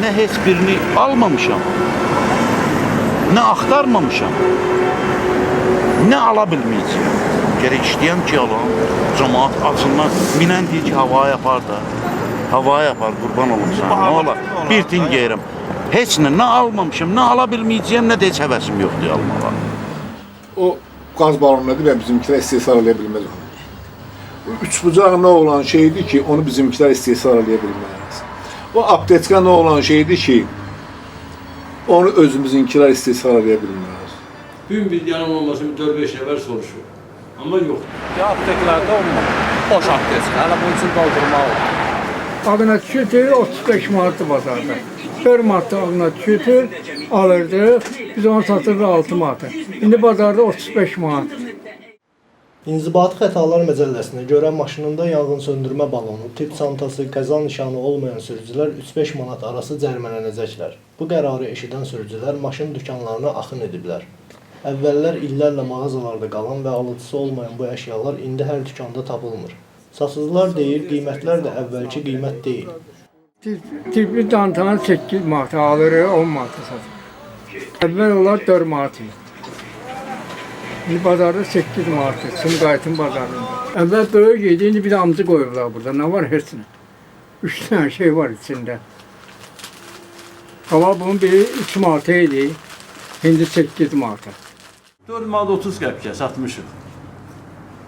Nə heç birini almamışam, nə axtarmamışam, nə ala bilməyəcəm. Gerek işləyəm ki, alam, cəmaat açından minən deyir ki, havaya yapar da. Havaya yapar, qurban olum sana. Nə olar? Bir tin geyirəm. Heç nə almamışam, nə ala bilməyəcəm, nə də heç həvəsim yoxdur almağa. O qaz balonları və bizimkilər istehsal edə bilməz onu. Üçbucaq nə olan şeydir ki, onu bizimkilər istehsal edə bilməz. O apteçka nə olan şeydir ki, onu özümüzünkilər istehsal edə bilməz. Gün bir yalan olmasın 4-5 nəfər soruşur. Amma yox. Ya apteklərdə olmaz. Boş apteçka, hələ bunun üçün doldurmaq olur. Aqnatçıdır 35 manatdır bazarda. 4 manatda aqnatçıdır alırdıq, biz onu satırdıq 6 manata. İndi bazarda 35 manat. İnzibati xətalar məcəlləsinə görə maşınında yanğın söndürmə balonu, tip çantası, qəza nişanı olmayan sürücülər 3-5 manat arası cərimələnəcəklər. Bu qərarı eşidən sürücülər maşın dükanlarına axın ediblər. Əvvəllər illərlə mağazalarda qalan və alıcısı olmayan bu əşyalar indi hər dükanda tapılmır. Satıcılar deyir, qiymətlər də əvvəlki qiymət deyil. Tipli dantanı 8 manata alırıq, 10 manata satırıq. Əvvəl onlar 4 manat idi. İndi bazarda 8 manatdır, Sumqayıtın bazarında. Əvvəl böyük idi, indi bir də amcı qoyublar burada. Nə var heç nə? 3 dənə şey var içində. Hava bunun biri 3 manata idi, indi 8 manata. 4 manat 30 qəpikə satmışıq.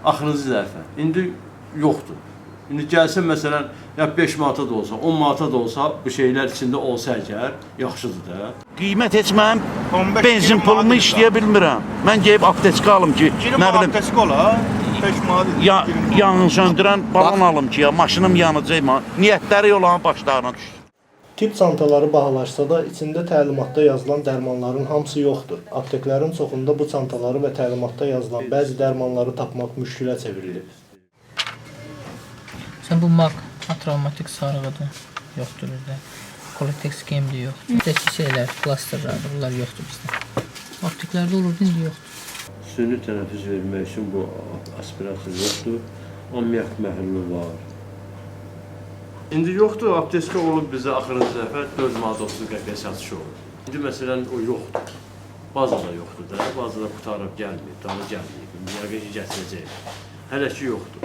Axırıncı dəfə. İndi yoxdur. İndi gəlsin məsələn, ya 5 manata da olsa, 10 manata da olsa, bu şeylər içində olsa əgər, yaxşıdır da. Qiymət heç mənim benzin pulumu işləyə bilmirəm. Mən gəlib apteçka alım ki, nə bilim, Apteçka ola, 5 manat. yanğın söndürən balon alım ki, ya maşınım yanacaq, niyyətləri olan başlarına düşsün. Tip çantaları bahalaşsa da içində təlimatda yazılan dərmanların hamısı yoxdur. Apteklərin çoxunda bu çantaları və təlimatda yazılan bəzi dərmanları tapmaq müşkülə çevrilib. Sən bu maq travmatik sarığıdır, yoxdur bizdə. Kolotex gem də yoxdur. Bizdəki şeylər, plasterlardır, bunlar yoxdur bizdə. Apteklərdə olurdu, indi yoxdur. Süni tənəffüs vermək üçün bu aspirasiya yoxdur. Ammiak məhəlli var. İndi yoxdur, apteçka olub bizə axırıncı dəfə 4 manat 30 qəpiyə satışı olur. İndi məsələn o yoxdur. Bazada yoxdur da, bazada qutarıb gəlməyib, daha gəlməyib. Yəqin ki, gətirəcək. Hələ ki yoxdur.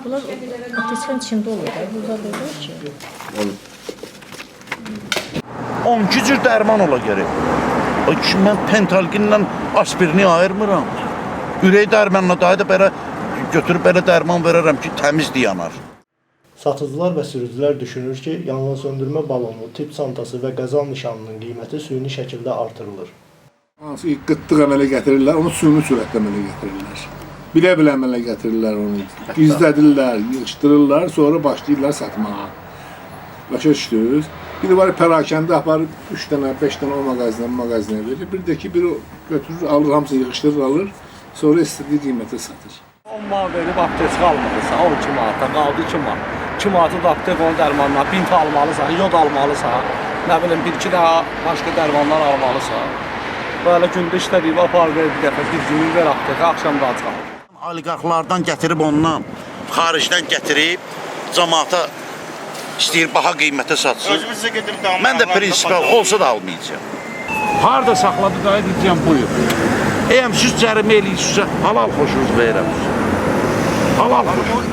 Bunlar apteçkanın içində olur da, burada da olur ki. 12 cür dərman ola gerək. Ay ki, mən pentalginlə aspirini ayırmıram. Ürək dərmanla daha da belə götürüb belə dərman verərəm ki, təmizdir yanar. Satıcılar və sürücülər düşünür ki, yanğın söndürmə balonu, tip çantası və qəza nişanının qiyməti süni şəkildə artırılır. Hansı qıtlıq əmələ gətirirlər, onu süni sürətdə əmələ gətirirlər. Bilə-bilə əmələ gətirirlər onu. Gizlədirlər, yığışdırırlar, sonra başlayırlar satmağa. Başa düşdünüz? Biri var pərakəndə aparıb 3 dənə, 5 dənə o mağazinə verir. Bir də ki, biri götürür, alır, hamısı yığışdırır, alır. Sonra istediği qiymətə satır. 10 manat verib apteçka almalısan, 12 manata qaldı 2 manat. 2 manatı da aptek onun dərmanına, bint almalısan, yod almalısan, nə bilim, 1-2 daha başqa dərmanlar almalısan. Böyle gündə işlədiyib apar ver bir dəfə, bir günü ver apteka, axşam da çıxar. Oliqarxlardan gətirib ondan, xaricdən gətirib, cəmaata istəyir baha qiymətə satsın. Mən də prinsipə olsa da almayacağım. Harada saxladı da deyəcəm buyur. Siz cərimə eləyirsinizsə halal xoşunuz verirəm. Halal xoşunuz.